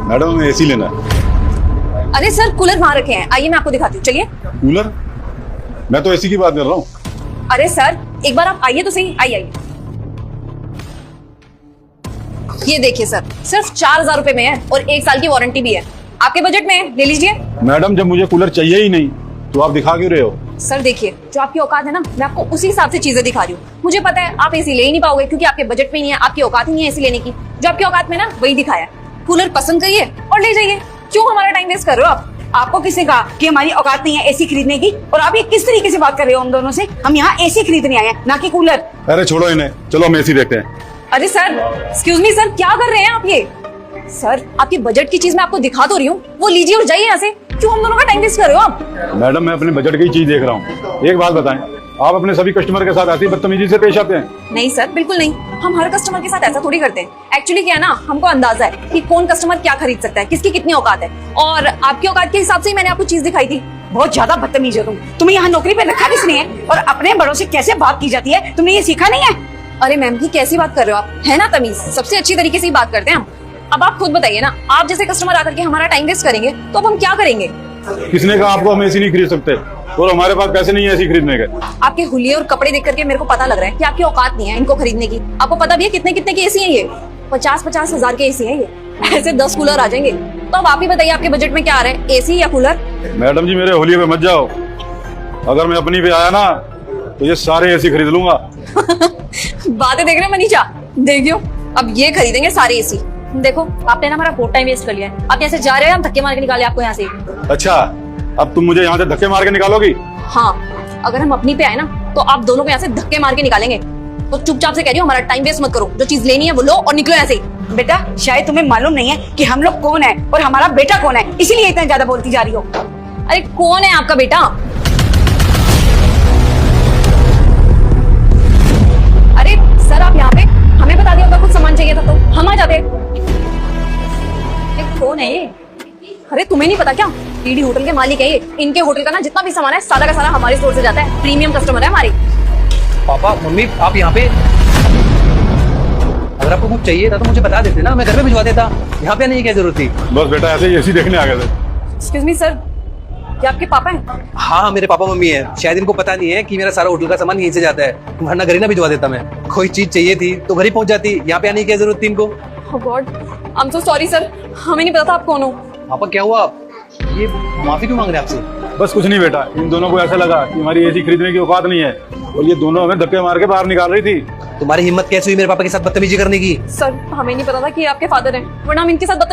Madam हमें AC लेना है। अरे सर कूलर वहां रखे हैं, आइए मैं आपको दिखाती हूँ, चलिए। कूलर? मैं तो एसी की बात कर रहा हूँ। अरे सर एक बार आप आइए तो सही, आइए। ये देखिए सर, सिर्फ 4,000 रुपए में है और 1 साल की वारंटी भी है। आपके बजट में है, ले लीजिए। मैडम जब मुझे कूलर चाहिए ही नहीं तो आप दिखा क्यों रहे हो? सर देखिए, जो आपकी औकात है ना, मैं आपको उसी हिसाब से चीजें दिखा रही हूँ। मुझे पता है आप एसी ले ही नहीं पाओगे क्योंकि आपके बजट में नहीं है, आपकी औकात ही नहीं है एसी लेने की। जो आपकी औकात में ना वही दिखाया है। कूलर पसंद करिए और ले जाइए। क्यों हमारा टाइम वेस्ट कर रहे हो आप? आपको किसने कहा कि हमारी औकात नहीं है एसी खरीदने की? और आप ये किस तरीके से बात कर रहे हो हम दोनों से? हम यहाँ एसी खरीदने आए हैं, ना कि कूलर। अरे छोड़ो इन्हें, चलो हम एसी देखते हैं। अरे सर एक्सक्यूज मी सर, क्या कर रहे हैं आप ये? सर आपकी बजट की चीज मैं आपको दिखा तो रही हूँ, वो लीजिए और जाइए यहाँ से। क्यों हम दोनों का टाइम वेस्ट कर रहे हो आप? मैडम मैं अपने बजट की चीज देख रहा हूँ। एक बात बताएं, आप अपने सभी कस्टमर के साथ ऐसी बदतमीजी से पेश आते हैं? नहीं सर, बिल्कुल नहीं। हम हर कस्टमर के साथ ऐसा थोड़ी करते हैं। एक्चुअली क्या है ना, हमको अंदाजा है कि कौन कस्टमर क्या खरीद सकता है, किसकी कितनी औकात है, और आपकी औकात के हिसाब से ही मैंने आपको चीज दिखाई थी। बहुत ज्यादा बदतमीज हो तुम। तुम्हें यहाँ नौकरी पे रखा किसने है? और अपने बड़ों से कैसे बात की जाती है, तुमने ये सीखा नहीं है? अरे मैम की कैसी बात कर रहे हो आप? है ना तमीज, सबसे अच्छी तरीके से ही बात करते हैं हम। अब आप खुद बताइए ना, आप जैसे कस्टमर आकर के हमारा टाइम वेस्ट करेंगे तो अब हम क्या करेंगे? किसने कहा आपको हम एसी नहीं खरीद सकते? और हमारे पास पैसे नहीं है एसी खरीदने के। आपके हुलिये और कपड़े देख करके मेरे को पता लग रहा है कि आपकी औकात नहीं है इनको खरीदने की। आपको पता भी है कितने कितने के एसी है ये? 50-50 हजार के एसी है ये। ऐसे 10 कूलर आ जाएंगे। तो अब आप ही बताइए आपके बजट में क्या आ रहा है, एसी या कूलर? मैडम जी मेरे होलिये पे मत जाओ। अगर मैं अपनी पे आया ना तो ये सारे एसी खरीद लूंगा। बातें देख रहे हो मनीषा? देखियो, अब ये खरीदेंगे सारे एसी। देखो आपने ना हमारा बहुत टाइम वेस्ट कर लिया है। आप ऐसे जा रहे हैं, हम धक्के मार के निकाले आपको यहाँ से। अच्छा, अब तुम मुझे यहाँ से धक्के मार के निकालोगी? हाँ, अगर हम अपनी पे आए ना तो आप दोनों को यहाँ से धक्के मार के निकालेंगे। तो चुपचाप से कह रही हूँ, हमारा टाइम वेस्ट मत करो। जो चीज लेनी है वो लो और निकलो यहाँ से। बेटा शायद तुम्हें मालूम नहीं है कि हम लोग कौन है और हमारा बेटा कौन है, इसीलिए इतना ज्यादा बोलती जा रही हो। अरे कौन है आपका बेटा? अरे सर आप यहाँ पे, हमें बता दिया होगा कुछ सामान चाहिए था तो हम आ जाते। कौन है ये? अरे तुम्हें नहीं पता क्या? पीडी होटल के मालिक है ये। इनके होटल का ना जितना भी सामान है सारा का सारा हमारे स्टोर से जाता है। प्रीमियम कस्टमर है हमारे। पापा मम्मी आप यहाँ पे, अगर आपको कुछ चाहिए था तो मुझे बता देते ना, मैं घर पे भिजवा देता। यहाँ पे आने की क्या जरूरत थी? बस बेटा ऐसे ही एसी देखने आ गए थे। एक्सक्यूज मी सर, क्या आपके पापा हैं? हाँ मेरे पापा मम्मी है। शायद इनको पता नहीं है कि मेरा सारा होटल का सामान यहीं से जाता है, वरना घर ही ना भिजवा देता मैं। कोई चीज चाहिए थी तो घर ही पहुंच जाती, यहाँ पे आने की क्या जरूरत थी इनको? Oh God, I am so sorry sir, हमें नहीं पता था आप कौन हो। पापा क्या हुआ, ये माफी क्यों मांग रहे हैं आपसे? बस कुछ नहीं बेटा, इन दोनों को ऐसा लगा कि हमारी एसी खरीदने की औकात नहीं है और ये दोनों हमें धक्के मार के बाहर निकाल रही थी। तुम्हारी हिम्मत कैसे हुई मेरे पापा के साथ बदतमीजी करने की? सर हमें नहीं पता था कि ये आपके फादर हैं, वरना हम इनके साथ